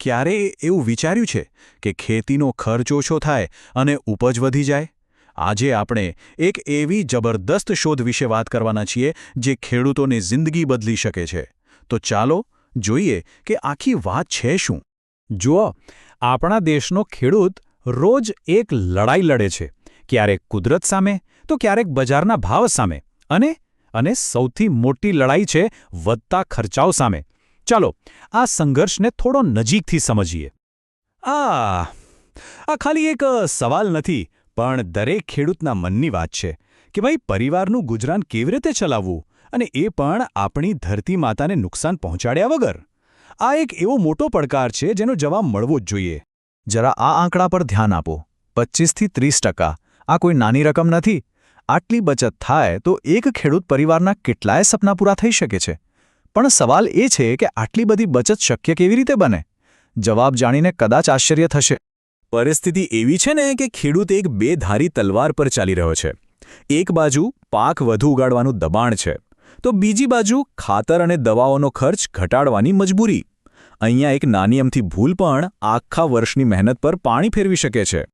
ક્યારેય એવું વિચાર્યું છે કે ખેતીનો ખર્ચ ઓછો થાય અને ઉપજ વધી જાય? આજે આપણે એક એવી જબરદસ્ત શોધ વિશે વાત કરવાના છીએ જે ખેડૂતોની જિંદગી બદલી શકે છે. તો ચાલો જોઈએ કે આખી વાત છે શું. જુઓ, આપણા દેશનો ખેડૂત રોજ એક લડાઈ લડે છે, ક્યારેક કુદરત સામે તો ક્યારેક બજારના ભાવ સામે, અને સૌથી મોટી લડાઈ છે વધતા ખર્ચાઓ સામે. ચાલો આ સંઘર્ષને થોડો નજીકથી સમજીએ. આ ખાલી એક સવાલ નથી, પણ દરેક ખેડૂતના મનની વાત છે કે ભાઈ પરિવારનું ગુજરાન કેવી રીતે ચલાવવું, અને એ પણ આપણી ધરતી માતાને નુકસાન પહોંચાડ્યા વગર. આ એક એવો મોટો પડકાર છે જેનો જવાબ મળવો જ જોઈએ. જરા આ આંકડા પર ધ્યાન આપો. 25થી 30%. આ કોઈ નાની રકમ નથી. આટલી બચત થાય તો એક ખેડૂત પરિવારના કેટલાય સપના પૂરા થઈ શકે છે. પણ સવાલ એ છે કે આટલી બધી બચત શક્ય કેવી રીતે બને? જવાબ જાણીને કદાચ આશ્ચર્ય થશે. પરિસ્થિતિ એવી છે ને કે ખેડૂત એક બેધારી તલવાર પર ચાલી રહ્યો છે. એક બાજુ પાક વધુ ઉગાડવાનું દબાણ છે, તો બીજી બાજુ ખાતર અને દવાઓનો ખર્ચ ઘટાડવાની મજબૂરી. અહીંયા એક નાની અમથી ભૂલ પણ આખા વર્ષની મહેનત પર પાણી ફેરવી શકે છે.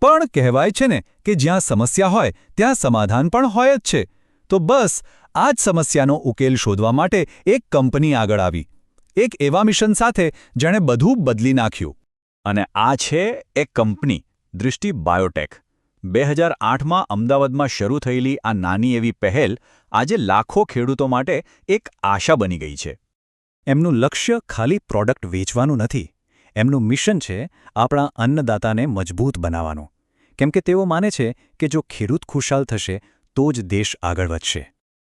પણ કહેવાય છે ને કે જ્યાં સમસ્યા હોય ત્યાં સમાધાન પણ હોય જ છે. તો બસ આ જ સમસ્યાનો ઉકેલ શોધવા માટે એક કંપની આગળ આવી, એક એવા મિશન સાથે જેણે બધું બદલી નાખ્યું. અને આ છે એક કંપની, દૃષ્ટિ બાયોટેક. 2008માં અમદાવાદમાં શરૂ થયેલી આ નાની એવી પહેલ આજે લાખો ખેડૂતો માટે એક આશા બની ગઈ છે. એમનું લક્ષ્ય ખાલી પ્રોડક્ટ વેચવાનું નથી. એમનું મિશન છે આપણા અન્નદાતાને મજબૂત બનાવવાનું. કેમ કે તેઓ માને છે કે જો ખેડૂત ખુશહાલ થશે તો જ દેશ આગળ વધશે.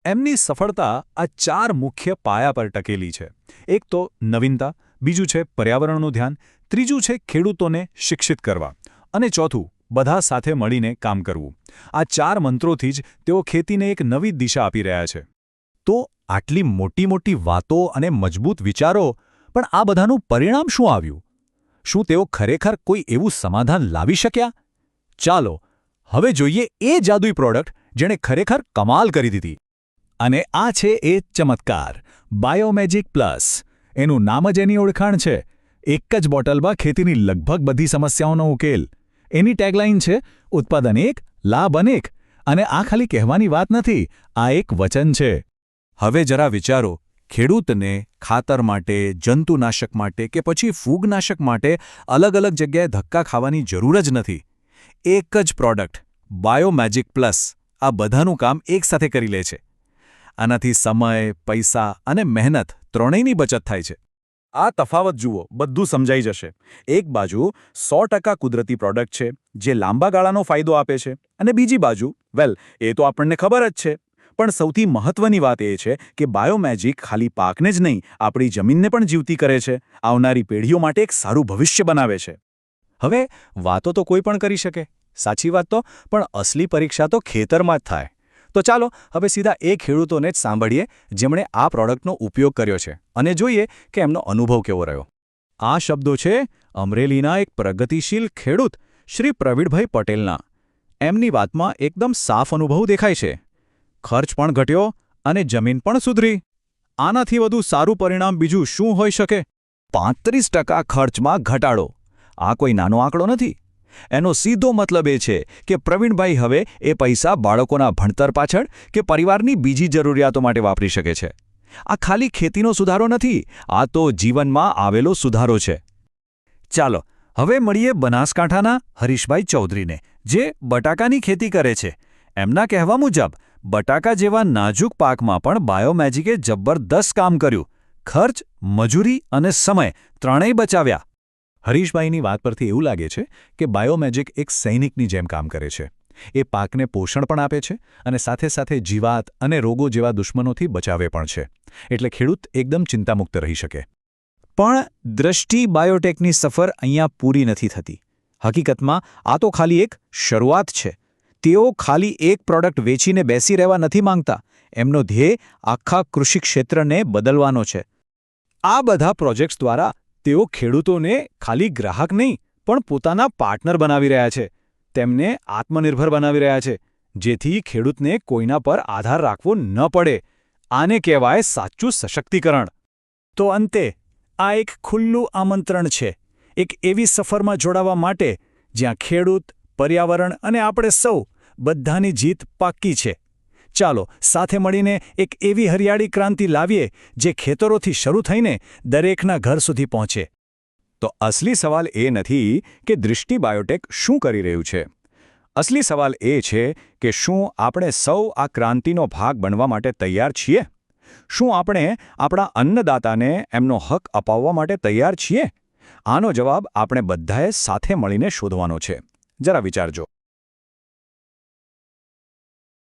એમની સફળતા આ 4 મુખ્ય પાયા પર ટકેલી છે. એક તો નવીનતા, બીજું છે પર્યાવરણનું ધ્યાન, ત્રીજું છે ખેડૂતોને શિક્ષિત કરવા, અને ચોથું બધા સાથે મળીને કામ કરવું. આ 4 મંત્રોથી જ તેઓ ખેતીને એક નવી દિશા આપી રહ્યા છે. તો આટલી મોટી મોટી વાતો અને મજબૂત વિચારો, પણ આ બધાનું પરિણામ શું આવ્યું? શું તેઓ ખરેખર કોઈ એવું સમાધાન લાવી શક્યા? ચાલો હવે જોઈએ એ જાદુઈ પ્રોડક્ટ જેણે ખરેખર કમાલ કરી દીધી. અને આ છે એ ચમત્કાર, બાયોમેજિક પ્લસ. એનું નામ જ એની ઓળખાણ છે. એક જ બોટલમાં ખેતીની લગભગ બધી સમસ્યાઓનો ઉકેલ. એની ટેગલાઇન છે ઉત્પાદન એક, લાભ અનેક. અને આ ખાલી કહેવાની વાત નથી, આ એક વચન છે. હવે જરા વિચારો, ખેડૂતને ખાતર માટે, જંતુનાશક માટે કે પછી ફૂગનાશક માટે અલગ અલગ જગ્યાએ ધક્કા ખાવાની જરૂર જ નથી. એક જ પ્રોડક્ટ, બાયોમેજિક પ્લસ, આ બધાનું કામ એકસાથે કરી લે છે. આનાથી સમય, પૈસા અને મહેનત ત્રણેયની બચત થાય છે. આ તફાવત જુઓ, બધું સમજાઈ જશે. એક બાજુ 100% કુદરતી પ્રોડક્ટ છે જે લાંબા ગાળાનો ફાયદો આપે છે, અને બીજી બાજુ, એ તો આપણને ખબર જ છે. પણ સૌથી મહત્વની વાત એ છે કે બાયોમેજિક ખાલી પાકને જ નહીં, આપણી જમીનને પણ જીવતી કરે છે, આવનારી પેઢીઓ માટે એક સારું ભવિષ્ય બનાવે છે. હવે વાતો તો કોઈ પણ કરી શકે, સાચી વાત તો, પણ અસલી પરીક્ષા તો ખેતરમાં જ થાય. તો ચાલો હવે સીધા એ ખેડૂતોને જ સાંભળીએ જેમણે આ પ્રોડક્ટનો ઉપયોગ કર્યો છે, અને જોઈએ કે એમનો અનુભવ કેવો રહ્યો. આ શબ્દો છે અમરેલીના એક પ્રગતિશીલ ખેડૂત શ્રી પ્રવીણભાઈ પટેલના. એમની વાતમાં એકદમ સાફ અનુભવ દેખાય છે. ખર્ચ પણ ઘટ્યો અને જમીન પણ સુધરી. આનાથી વધુ સારું પરિણામ બીજું શું હોઈ શકે? 35% ખર્ચમાં ઘટાડો. આ કોઈ નાનો આંકડો નથી. એનો સીધો મતલબ એ છે કે પ્રવીણભાઈ હવે એ પૈસા બાળકોના ભણતર પાછળ કે પરિવારની બીજી જરૂરિયાતો માટે વાપરી શકે છે. આ ખાલી ખેતીનો સુધારો નથી, આ તો જીવનમાં આવેલો સુધારો છે. ચાલો હવે મળીએ બનાસકાંઠાના હરીશભાઈ ચૌધરીને, જે બટાકાની ખેતી કરે છે. એમના કહેવા મુજબ બટાકા જેવા નાજુક પાકમાં પણ બાયોમેજિકે જબરદસ્ત કામ કર્યું. ખર્ચ, મજૂરી અને સમય ત્રણેય બચાવ્યા. હરીશભાઈની વાત પરથી એવું લાગે છે કે બાયોમેજિક એક સૈનિકની જેમ કામ કરે છે. એ પાકને પોષણ પણ આપે છે અને સાથે સાથે જીવાત અને રોગો જેવા દુશ્મનોથી બચાવે પણ છે. એટલે ખેડૂત એકદમ ચિંતામુક્ત રહી શકે. પણ દૃષ્ટિ બાયોટેકની સફર અહીંયા પૂરી નથી થતી. હકીકતમાં આ તો ખાલી એક શરૂઆત છે. તેઓ ખાલી એક પ્રોડક્ટ વેચીને બેસી રહેવા નથી માંગતા. એમનો ધ્યેય આખા કૃષિ ક્ષેત્રને બદલવાનો છે. આ બધા પ્રોજેક્ટ્સ દ્વારા તેઓ ખેડૂતોને ખાલી ગ્રાહક નહીં, પણ પોતાના પાર્ટનર બનાવી રહ્યા છે. તેમને આત્મનિર્ભર બનાવી રહ્યા છે, જેથી ખેડૂતને કોઈના પર આધાર રાખવો ન પડે. આને કહેવાય સાચું સશક્તિકરણ. તો અંતે આ એક ખુલ્લું આમંત્રણ છે, એક એવી સફરમાં જોડાવા માટે જ્યાં ખેડૂત, પર્યાવરણ અને આપણે સૌ બધાની જીત પાક્કી છે. ચાલો સાથે મળીને એક એવી હરિયાળી ક્રાંતિ લાવીએ જે ખેતરોથી શરૂ થઈને દરેકના ઘર સુધી પહોંચે. તો અસલી સવાલ એ નથી કે દૃષ્ટિ બાયોટેક શું કરી રહ્યું છે. અસલી સવાલ એ છે કે શું આપણે સૌ આ ક્રાંતિનો ભાગ બનવા માટે તૈયાર છીએ? શું આપણે આપણા અન્નદાતાને એમનો હક અપાવવા માટે તૈયાર છીએ? આનો જવાબ આપણે બધાએ સાથે મળીને શોધવાનો છે. જરા વિચારજો.